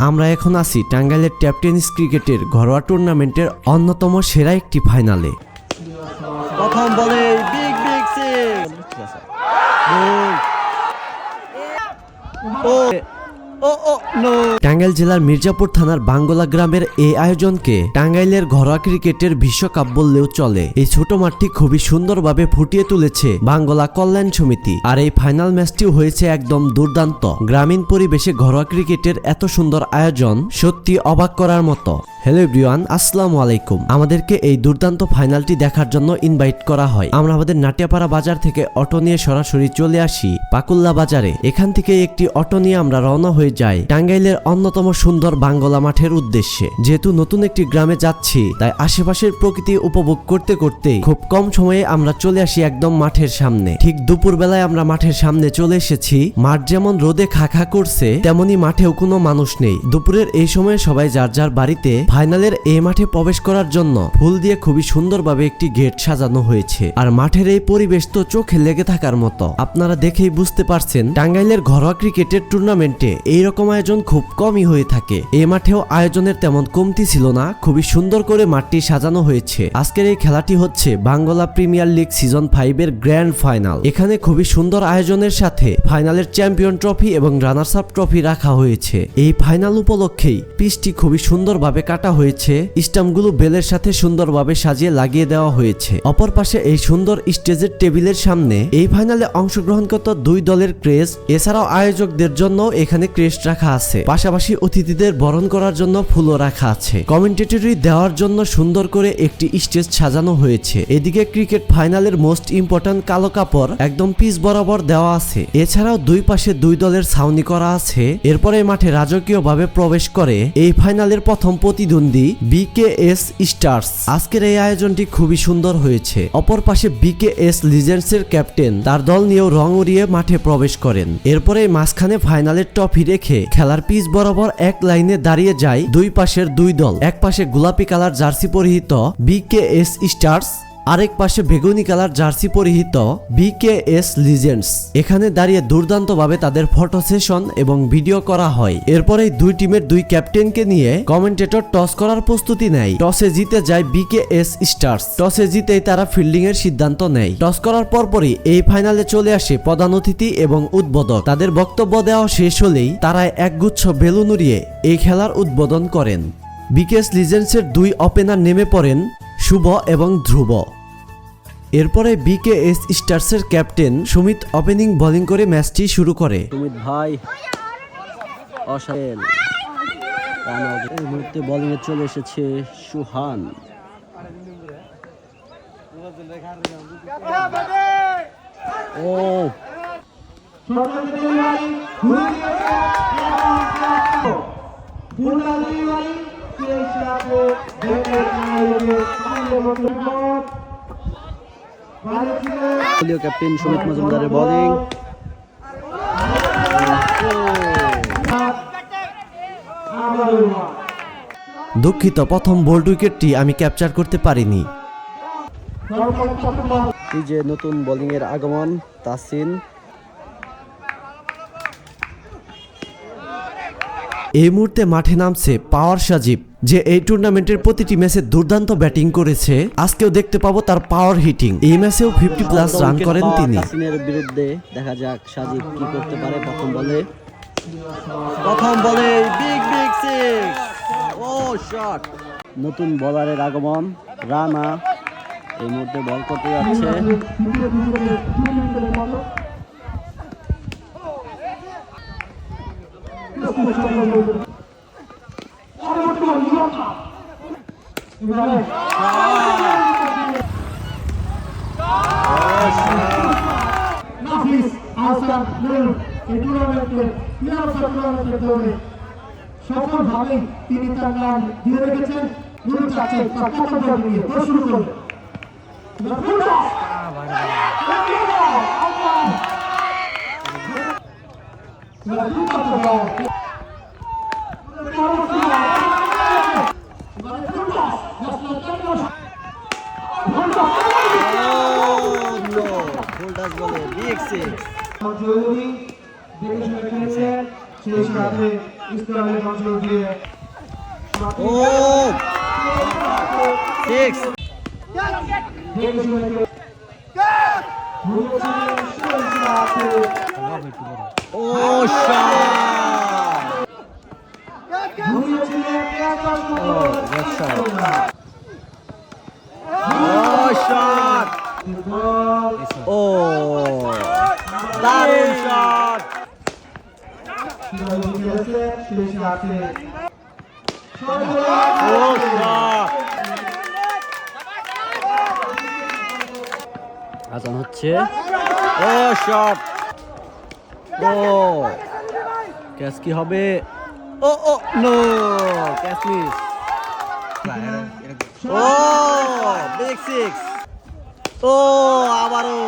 আমরা এখন আছি টাঙ্গাইলের ট্যাপ টেনিস ক্রিকেটের ঘরোয়া টুর্নামেন্টের অন্যতম সেরা একটি ফাইনালে। প্রথম বলে বিগ বিগ সিক্স। টাঙ্গাইল জেলার মির্জাপুর থানার বাঙ্গলা গ্রামের এই আয়োজনকে টাঙ্গাইলের ঘরোয়া ক্রিকেটের বিশ্বকাপ বললেও চলে। এই ছোট মাঠটি খুবই সুন্দরভাবে ফুটিয়ে তুলেছে বাঙ্গলা কল্যাণ সমিতি। আর এই ফাইনাল ম্যাচটিও হয়েছে একদম দুর্দান্ত। গ্রামীণ পরিবেশে ঘরোয়া ক্রিকেটের এত সুন্দর আয়োজন সত্যি অবাক করার মতো। হ্যালো এভরিওয়ান, আসসালামু আলাইকুম। আমাদেরকে এই দুর্দান্ত ফাইনালটি দেখার জন্য ইনভাইট করা হয়। আমরা আমাদের নাটিয়াপাড়া বাজার থেকে অটো নিয়ে সরাসরি চলে আসি পাকুল্লা বাজারে। এখান থেকে একটি অটো নিয়ে আমরা রওনা হয়ে যাই টাঙ্গাইলের অন্যতম সুন্দর বাঙ্গলা মাঠের উদ্দেশ্যে। যেহেতু নতুন একটি গ্রামে যাচ্ছি, তাই আশেপাশের প্রকৃতি উপভোগ করতে করতে খুব কম সময়ে আমরা চলে আসি একদম মাঠের সামনে। ঠিক দুপুর বেলায় আমরা মাঠের সামনে চলে এসেছি। মাঠ যেমন রোদে খাখা করছে, তেমনি মাঠেও কোনো মানুষ নেই। দুপুরের এই সময়ে সবাই যার যার বাড়িতে। ফাইনালের এই মাঠে প্রবেশ করার জন্য ফুল দিয়ে খুবই সুন্দরভাবে একটি গেট সাজানো হয়েছে। আর মাঠের এই পরিবেশ তো চোখে লেগে থাকার মতো। আপনারা দেখেই বুঝতে পারছেন টাঙ্গাইলের ঘরোয়া ক্রিকেটের টুর্নামেন্টে এইরকম আয়োজন খুব কমই হয়ে থাকে। এই মাঠেও আয়োজনের তেমন কমতি ছিল না। খুবই সুন্দর করে মাঠটি সাজানো হয়েছে। আজকের এই খেলাটি হচ্ছে বাঙ্গলা প্রিমিয়ার লিগ সিজন 5 এর গ্র্যান্ড ফাইনাল। এখানে খুবই সুন্দর আয়োজনের সাথে ফাইনালের চ্যাম্পিয়ন ট্রফি এবং রানার্স আপ ট্রফি রাখা হয়েছে। এই ফাইনাল উপলক্ষেই পিচটি খুবই সুন্দরভাবে কাটা হয়েছে। স্টাম্পগুলো বেলের সাথে সুন্দরভাবে সাজিয়ে লাগিয়ে দেওয়া হয়েছে। অপর পাশে এই সুন্দর স্টেজের টেবিলের সামনে এই ফাইনালে অংশগ্রহণকৃত দুই দলের ক্রেস্ট, এছাড়াও আয়োজকদের জন্য এখানে ক্রেস্ট রাখা আছে। পাশাপাশি অতিথিদের বরণ করার জন্য ফুলও রাখা আছে। কমেন্টেটরি দেওয়ার জন্য সুন্দর করে একটি স্টেজ সাজানো হয়েছে। এদিকে ক্রিকেট ফাইনালের মোস্ট ইম্পর্টেন্ট কালো কাপড় একদম পিচ বরাবর দেওয়া আছে। এছাড়াও দুই পাশে দুই দলের ছাউনি করা আছে। এরপরে মাঠে রাজকীয়ভাবে প্রবেশ করে এই ফাইনালের প্রথম প্রতিদ্বন্দ্বী বিকেএস স্টার্স। আজকের এই আয়োজনটি খুবই সুন্দর হয়েছে। অপর পাশে বিকেএস লিজেন্ডস এর ক্যাপ্টেন তার দল নিয়েও রং উড়িয়ে মাঠে প্রবেশ করেন। এরপরে মাঝখানে ফাইনালের ট্রফি রেখে খেলার পিচ বরাবর এক লাইনে দাঁড়িয়ে যায় দুই পাশের দুই দল। এক পাশে গোলাপি কালার জার্সি পরিহিত বিকেএস স্টার্স, আরেক পাশে বেগুনি কালার জার্সি পরিহিত বিকেএস লিজেন্ডস। এখানে দাঁড়িয়ে দুর্দান্তভাবে তাদের ফটো সেশন এবং ভিডিও করা হয়। এরপরে দুই টিমের দুই ক্যাপ্টেনকে নিয়ে কমেন্টেটর টস করার প্রস্তুতি নেয়। টসে জিতে যায় বিকেএস স্টার্স। টসে জিতেই তারা ফিল্ডিং এর সিদ্ধান্ত নেয়। টস করার পরপরই এই ফাইনালে চলে আসে প্রধান অতিথি এবং উদ্বোধক। তাদের বক্তব্য দেওয়া শেষ হলেই তারা একগুচ্ছ বেলুন উড়িয়ে এই খেলার উদ্বোধন করেন। বিকেএস লিজেন্ডস এর দুই ওপেনার নেমে পড়েন শুভ এবং ধ্রুব। এরপরে বিকেএস স্টার্সের ক্যাপ্টেন সুমিত ওপেনিং বোলিং করে ম্যাচটি শুরু করে। সুমিত ভাই অসাধারণ। এই মুহূর্তে বোলিং এ চলে এসেছে সুহান। ক্যাপ্টেন সুমিত মজুমদারের বোলিং। দুঃখিত, প্রথম বোল্ড উইকেটটি আমি ক্যাপচার করতে পারিনি। এই যে নতুন বোলিং এর আগমন তাসিন। এই মুহূর্তে মাঠে নামছে পাওয়ার সাজিব, যে এই টুর্নামেন্টের প্রতিটি ম্যাচে দুর্দান্ত ব্যাটিং করেছে। আজকেও দেখতে পাবো তার পাওয়ার হিটিং। এই ম্যাচেও 50+ রান করেন তিনি। তাসিনের বিরুদ্ধে দেখা যাক সাজিব কি করতে পারে। প্রথম বলে বিগ বিগ সিক্স। ও শট। নতুন বোলারের আগমন রানা এই মুহূর্তে বল করতে যাচ্ছে। সফলভাবে তিনি তার নাম দিয়ে রেখেছেন। শুরু করলেন। জরুরি দেখে শুনে খেলেছেন, সেই সাথে ইসলামের অঞ্চল দিয়ে ও 6 ও শট ও দারুণ শট ও শট আজান হচ্ছে ও শট ও ক্যাচ কি হবে ও ও নো ক্যাচ মিস ও বিগ সিক্স ও আবারও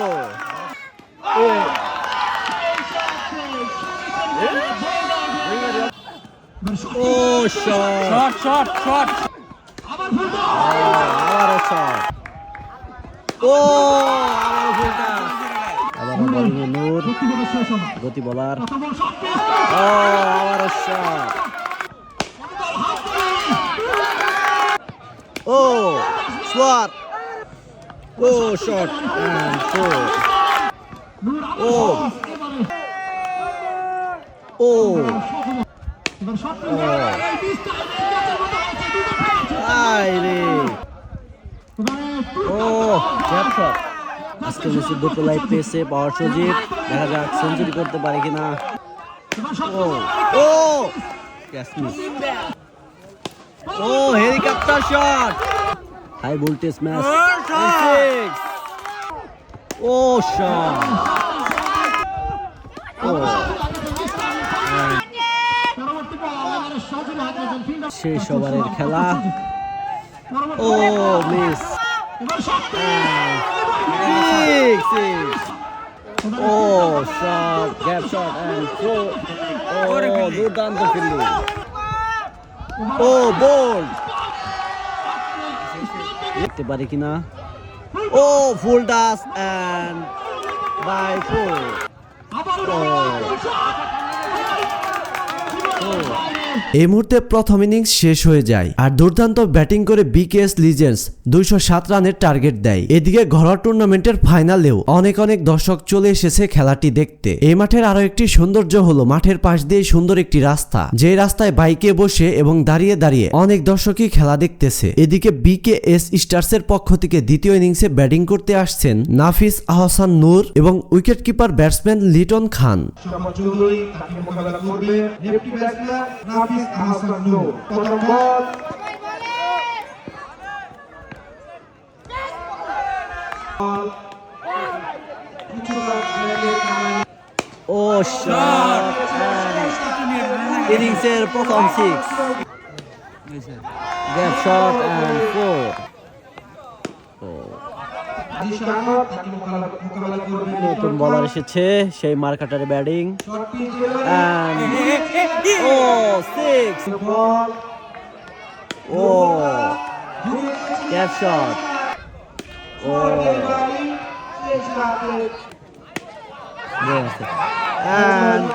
ও শট শট শট আবারও শট ও আবারও ফুলটা আবারও বলিংয়ে নূর গতি বলার ও আবারও শট ও সোয়ার ও শট এন্ড ফোর ও ও আইরে ও গ্যাপ শট আজকে মেসি দুটো লাইভ পেয়েছে পাওয়ার সজীব দেখা যাক সেঞ্চুরি করতে পারে কিনা ও ও ক্যাচ মিস ও helicopter shot high voltage match ও শট ও শেষ ওভারের খেলা ও মিস ও shot gap shot and throw ও দুর্দান্ত ফিল্ডিং ও বল দেখতে পারি কিনা ও full touch and bye four এই মুহূর্তে প্রথম ইনিংস শেষ হয়ে যায় আর দুর্দান্ত ব্যাটিং করে বিকেএস লিজেন্ডস 207 রানের টার্গেট দেয়। এদিকে ঘরোয়া টুর্নামেন্টের ফাইনালেও অনেক দর্শক চলে এসেছে খেলাটি দেখতে। এই মাঠের আরো একটি সৌন্দর্য হলো মাঠের পাশ দিয়ে সুন্দর একটি রাস্তা, যে রাস্তায় বাইকে বসে এবং দাঁড়িয়ে দাঁড়িয়ে অনেক দর্শকই খেলা দেখতেছে। এদিকে বিকেএস স্টার্সের পক্ষ থেকে দ্বিতীয় ইনিংসে ব্যাটিং করতে আসছেন নাফিস আহসান নূর এবং wicket keeper batsman Liton Khan. Nafis Ahsan Nur প্রথম বল ও শট ইনিংসের প্রথম six gap shot and four নতুন বলার এসেছে সেই মার্কাটারে ব্যাটিং ও সিক্স ও ক্যাচ শট ও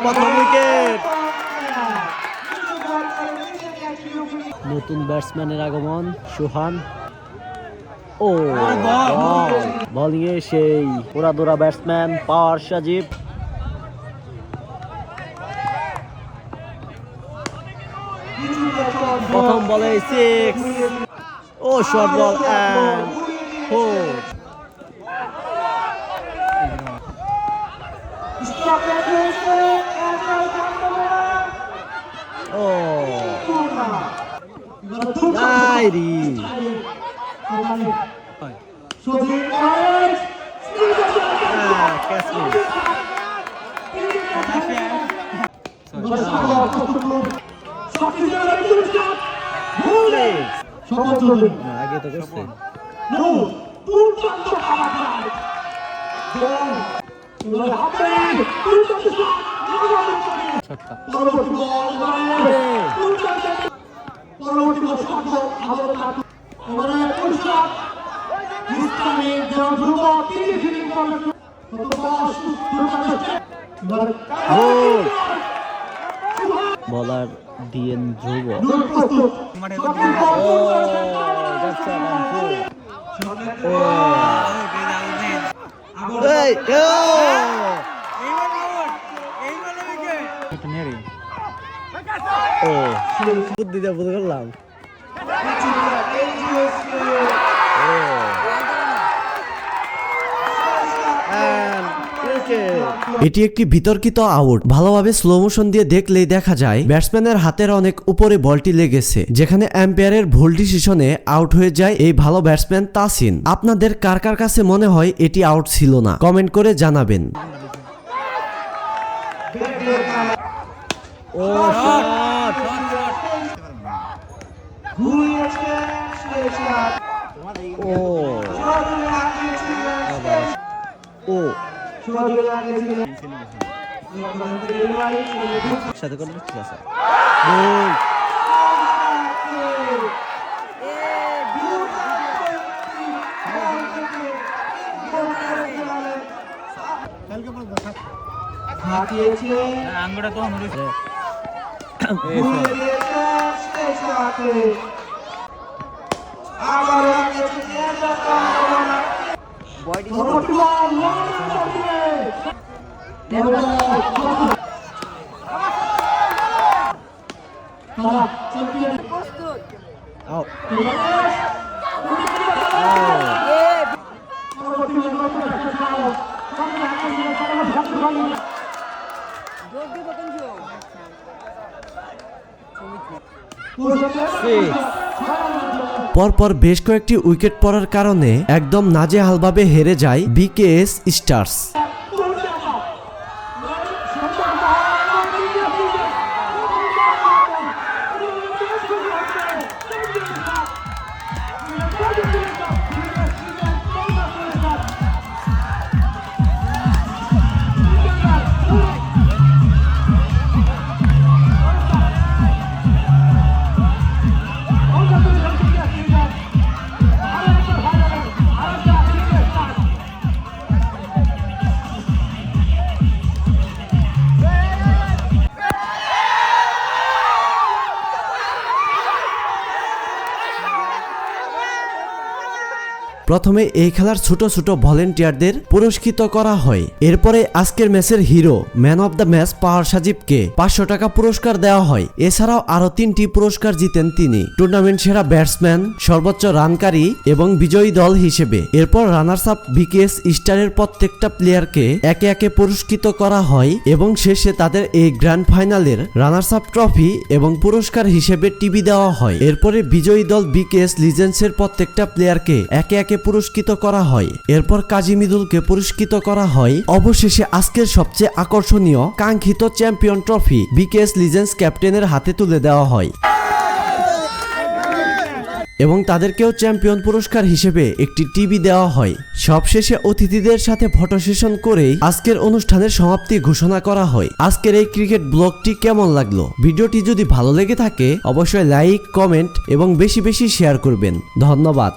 প্রথম উইকেট নতুন ব্যাটসম্যানের আগমন সুহান ও বলিং এ সেই পুরাদুরা ব্যাটসম্যান পাওয়ার সাজিব প্রথম বলে সিক্স ও শর্ট বল এন্ড ফোর ও ডায়েরি আগে তো করছে বলার ডিএন ধ্রুব। দূর প্রস্তুত ও যাচ্ছে রানফু। ও এই ও বুদ্ধিটা ভুল করলাম। এটি একটি বিতর্কিত আউট। ভালোভাবে স্লো মোশন দিয়ে দেখলেই দেখা যায় ব্যাটসম্যানের হাতের অনেক উপরে বলটি লেগেছে, যেখানে এম্পায়ারের ভুল ডিসিশনে আউট হয়ে যায় এই ভালো ব্যাটসম্যান তাসিন। আপনাদের কার কার কাছে মনে হয় এটি আউট ছিল না, কমেন্ট করে জানাবেন। ও শট ঘুরিয়েছে শেষ রাত ও ও সুযোগ লাগিয়েছিলেন সাথে করলে ঠিক আছে। হাঁটিয়েছে আঙ্গুটা তো হনুরিছে ঘুরিয়ে দিয়েছে শেষ রাতে আবার লাগিয়েছে আউট। পরপর বেশ কয়েকটি উইকেট পড়ার কারণে একদম নাজেহালভাবে হেরে যায় বিকেএস স্টার্স। প্রথমে এই খেলার ছোট ছোট ভলেন্টিয়ারদের পুরস্কৃত করা হয়। এরপরে আজকের ম্যাচের hero man of the match power সাজিবকে 500 টাকা পুরস্কার দেওয়া হয়। এছাড়াও আরো 3টি পুরস্কার জিতেন তিনি, টুর্নামেন্ট সেরা ব্যাটসম্যান, সর্বোচ্চ রানকারী এবং বিজয়ী দল হিসেবে। এরপর রানার্স আপ বিকেএস স্টারের প্রত্যেকটা প্লেয়ারকে একে একে পুরস্কৃত করা হয় এবং শেষে তাদের এই গ্র্যান্ড ফাইনালের রানার্স আপ ট্রফি এবং পুরস্কার হিসেবে টিভি দেওয়া হয়। এরপরে বিজয়ী দল বিকেএস লিজেন্ডসের প্রত্যেকটা প্লেয়ারকে একে একে পুরস্কৃত করা হয়। এরপর কাজী মৃদুলকে পুরস্কৃত করা হয়। অবশেষে আজকের সবচেয়ে আকর্ষণীয় কাঙ্ক্ষিত চ্যাম্পিয়ন ট্রফি বিকেএস লিজেন্ডস ক্যাপ্টেনের হাতে তুলে দেওয়া হয় এবং তাদেরকেও চ্যাম্পিয়ন পুরস্কার হিসেবে একটি টিভি দেওয়া হয়। সবশেষে অতিথিদের সাথে ফটো সেশন করেই আজকের অনুষ্ঠানের সমাপ্তি ঘোষণা করা হয়। আজকের এই ক্রিকেট ব্লগটি কেমন লাগলো? ভিডিওটি যদি ভালো লেগে থাকে অবশ্যই লাইক, কমেন্ট এবং বেশি বেশি শেয়ার করবেন। ধন্যবাদ।